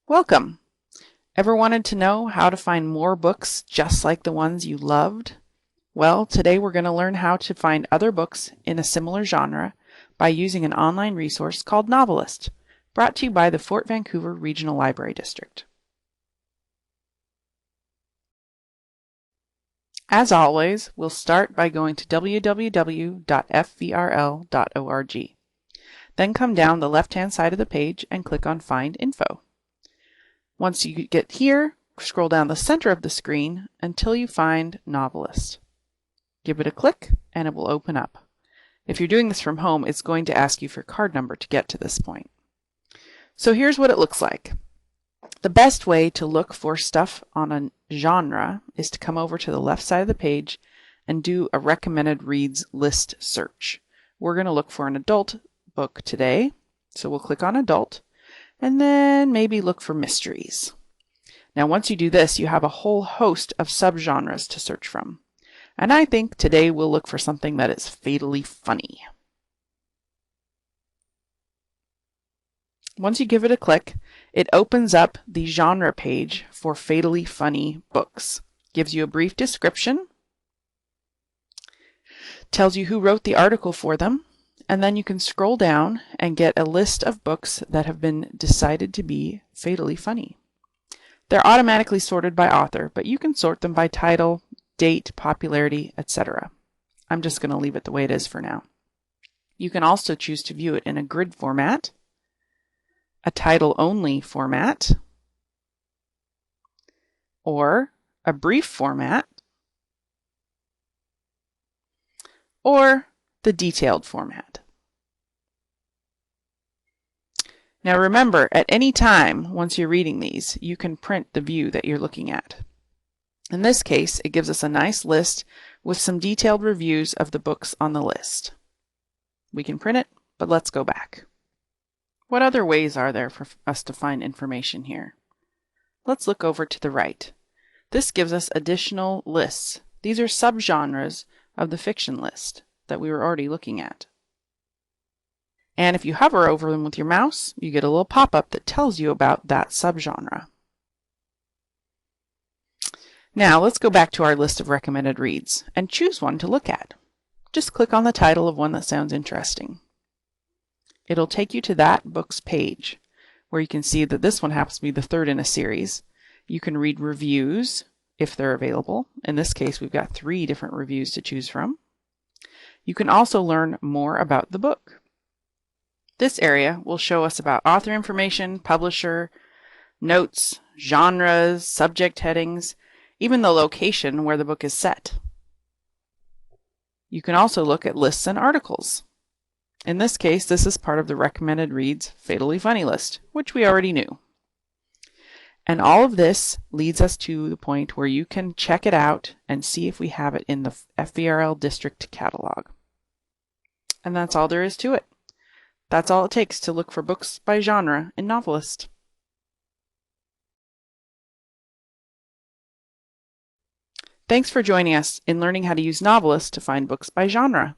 Welcome! Ever wanted to know how to find more books just like the ones you loved? Well, today we're going to learn how to find other books in a similar genre by using an online resource called Novelist, brought to you by the Fort Vancouver Regional Library District. As always, we'll start by going to www.fvrl.org. Then come down the left-hand side of the page and click on Find Info. Once you get here, scroll down the center of the screen until you find Novelist. Give it a click and it will open up. If you're doing this from home, it's going to ask you for card number to get to this point. So here's what it looks like. The best way to look for stuff on a genre is to come over to the left side of the page and do a recommended reads list search. We're going to look for an adult book today, so we'll click on adult and then maybe look for mysteries. Now once you do this, you have a whole host of subgenres to search from. And I think today we'll look for something that is fatally funny. Once you give it a click, it opens up the genre page for fatally funny books. Gives you a brief description, tells you who wrote the article for them, and then you can scroll down and get a list of books that have been decided to be fatally funny. They're automatically sorted by author, but you can sort them by title, date, popularity, etc. I'm just going to leave it the way it is for now. You can also choose to view it in a grid format, a title-only format, or a brief format, or the detailed format. Now remember, at any time, once you're reading these, you can print the view that you're looking at. In this case, it gives us a nice list with some detailed reviews of the books on the list. We can print it, but let's go back. What other ways are there for us to find information here? Let's look over to the right. This gives us additional lists. These are subgenres of the fiction list that we were already looking at. And if you hover over them with your mouse, you get a little pop-up that tells you about that subgenre. Now let's go back to our list of recommended reads and choose one to look at. Just click on the title of one that sounds interesting. It'll take you to that book's page where you can see that this one happens to be the third in a series. You can read reviews if they're available. In this case, we've got 3 different reviews to choose from. You can also learn more about the book. This area will show us about author information, publisher, notes, genres, subject headings, even the location where the book is set. You can also look at lists and articles. In this case, this is part of the recommended reads fatally funny list, which we already knew. And all of this leads us to the point where you can check it out and see if we have it in the FVRL district catalog. And that's all there is to it. That's all it takes to look for books by genre in Novelist. Thanks for joining us in learning how to use Novelist to find books by genre.